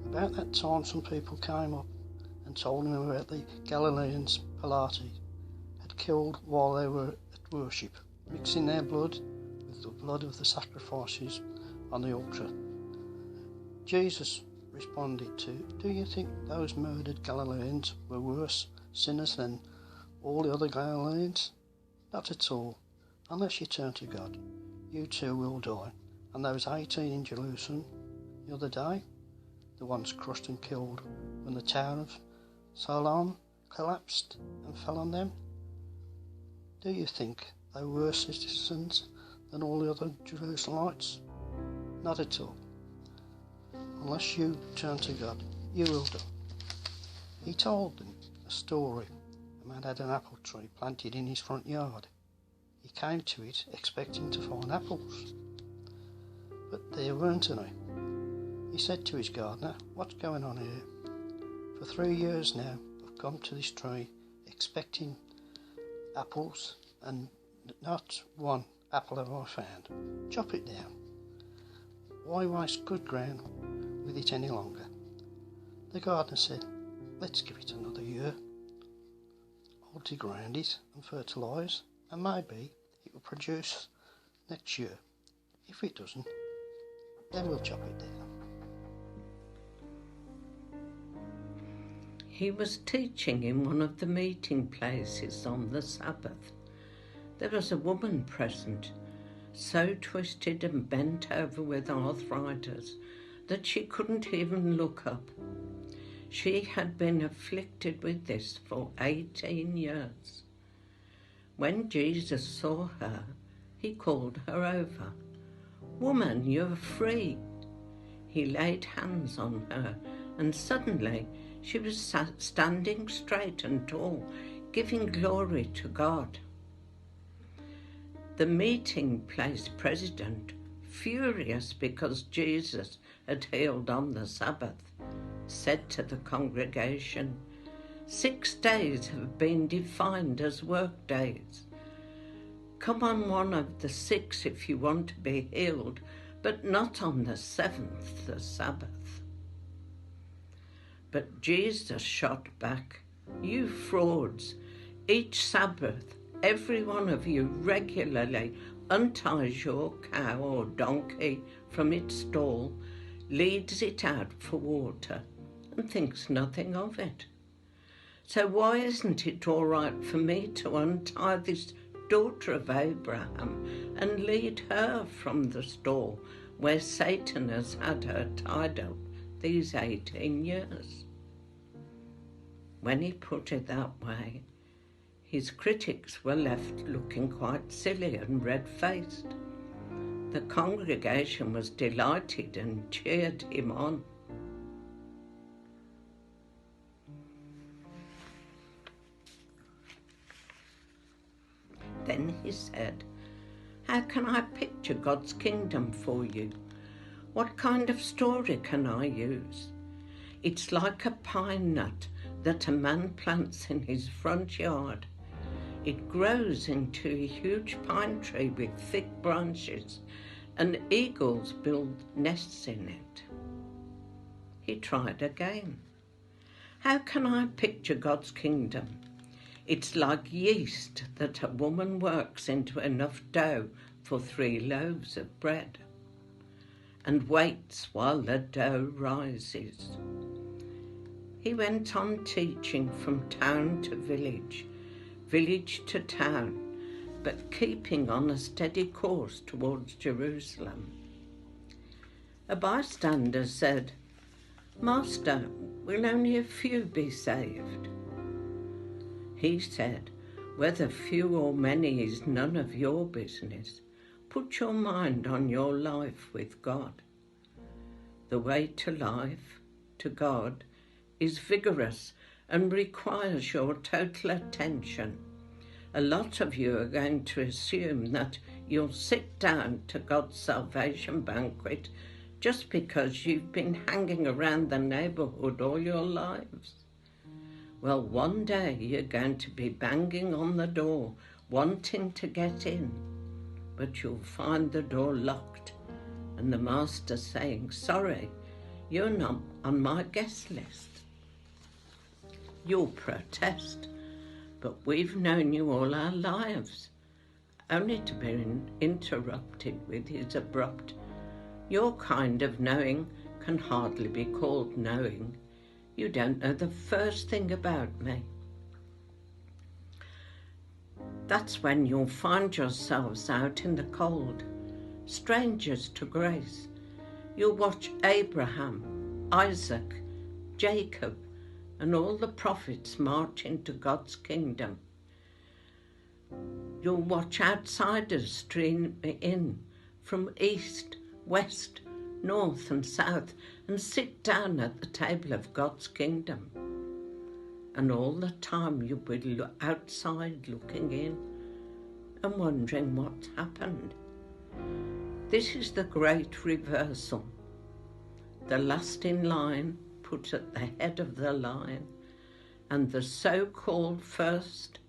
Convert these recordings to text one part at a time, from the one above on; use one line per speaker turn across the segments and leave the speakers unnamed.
About that time some people came up and told him about the Galileans Pilate had killed while they were at worship, mixing their blood with the blood of the sacrifices on the altar. Jesus responded to, "Do you think those murdered Galileans were worse sinners than all the other Galileans? Not at all. Unless you turn to God, you too will die." And those 18 in Jerusalem the other day, the ones crushed and killed when the tower of Siloam collapsed and fell on them, do you think they were worse citizens than all the other Jerusalemites? Not at all. Unless you turn to God, you will die. He told them a story. A man had an apple tree planted in his front yard. He came to it expecting to find apples, but there weren't any. He said to his gardener, "What's going on here? For 3 years now I've come to this tree expecting apples, and not one apple have I found. Chop it down. Why waste good ground with it any longer?" The gardener said, "Let's give it another year. I'll dig around it and fertilise, and maybe it will produce next year. If it doesn't, then we'll chop it down."
He was teaching in one of the meeting places on the Sabbath. There was a woman present, so twisted and bent over with arthritis that she couldn't even look up. She had been afflicted with this for 18 years. When Jesus saw her, he called her over. "Woman, you're free." He laid hands on her, and suddenly she was standing straight and tall, giving glory to God. The meeting place president, furious because Jesus had healed on the Sabbath, said to the congregation, 6 days have been defined as work days. Come on one of the 6 if you want to be healed, but not on the 7th, the Sabbath. But Jesus shot back, "You frauds, each Sabbath every one of you regularly unties your cow or donkey from its stall, leads it out for water, and thinks nothing of it. So why isn't it all right for me to untie this daughter of Abraham and lead her from the stall where Satan has had her tied up these 18 years? When he put it that way, his critics were left looking quite silly and red-faced. The congregation was delighted and cheered him on. Then he said, "How can I picture God's kingdom for you? What kind of story can I use? It's like a pine nut that a man plants in his front yard. It grows into a huge pine tree with thick branches, and eagles build nests in it." He tried again. "How can I picture God's kingdom? It's like yeast that a woman works into enough dough for 3 loaves of bread, and waits while the dough rises." He went on teaching from town to village, village to town, but keeping on a steady course towards Jerusalem. A bystander said, "Master, will only a few be saved?" He said, "Whether few or many is none of your business. Put your mind on your life with God. The way to life, to God, is vigorous and requires your total attention. A lot of you are going to assume that you'll sit down to God's salvation banquet just because you've been hanging around the neighbourhood all your lives. Well, one day you're going to be banging on the door, wanting to get in, but you'll find the door locked and the master saying, 'Sorry, You're not on my guest list. You'll protest, but we've known you all our lives, only to be interrupted with his abrupt, "Your kind of knowing can hardly be called knowing. You don't know the first thing about me." That's when you'll find yourselves out in the cold, strangers to grace. You'll watch Abraham, Isaac, Jacob, and all the prophets march into God's kingdom. You'll watch outsiders stream in from east, west, north and south and sit down at the table of God's kingdom. And all the time you'll be outside looking in and wondering what's happened. This is the great reversal. The last in line put at the head of the line, and the so-called first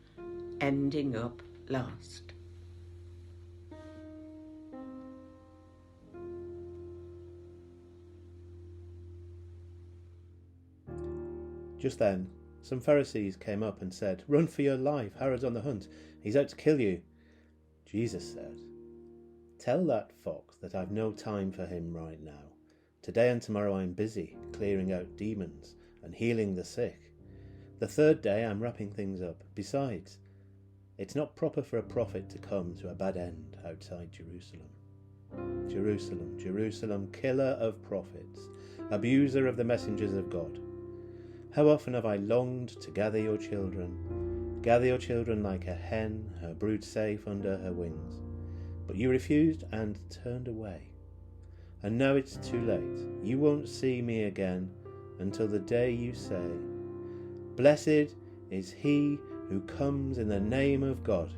ending up last.
Just then, some Pharisees came up and said, "Run for your life, Herod's on the hunt. He's out to kill you." Jesus said, "Tell that fox that I've no time for him right now. Today and tomorrow I'm busy clearing out demons and healing the sick. The third day I'm wrapping things up. Besides, it's not proper for a prophet to come to a bad end outside Jerusalem. Jerusalem, Jerusalem, killer of prophets, abuser of the messengers of God. How often have I longed to gather your children like a hen, her brood safe under her wings. But you refused and turned away. And now it's too late. You won't see me again until the day you say, 'Blessed is he who comes in the name of God.'"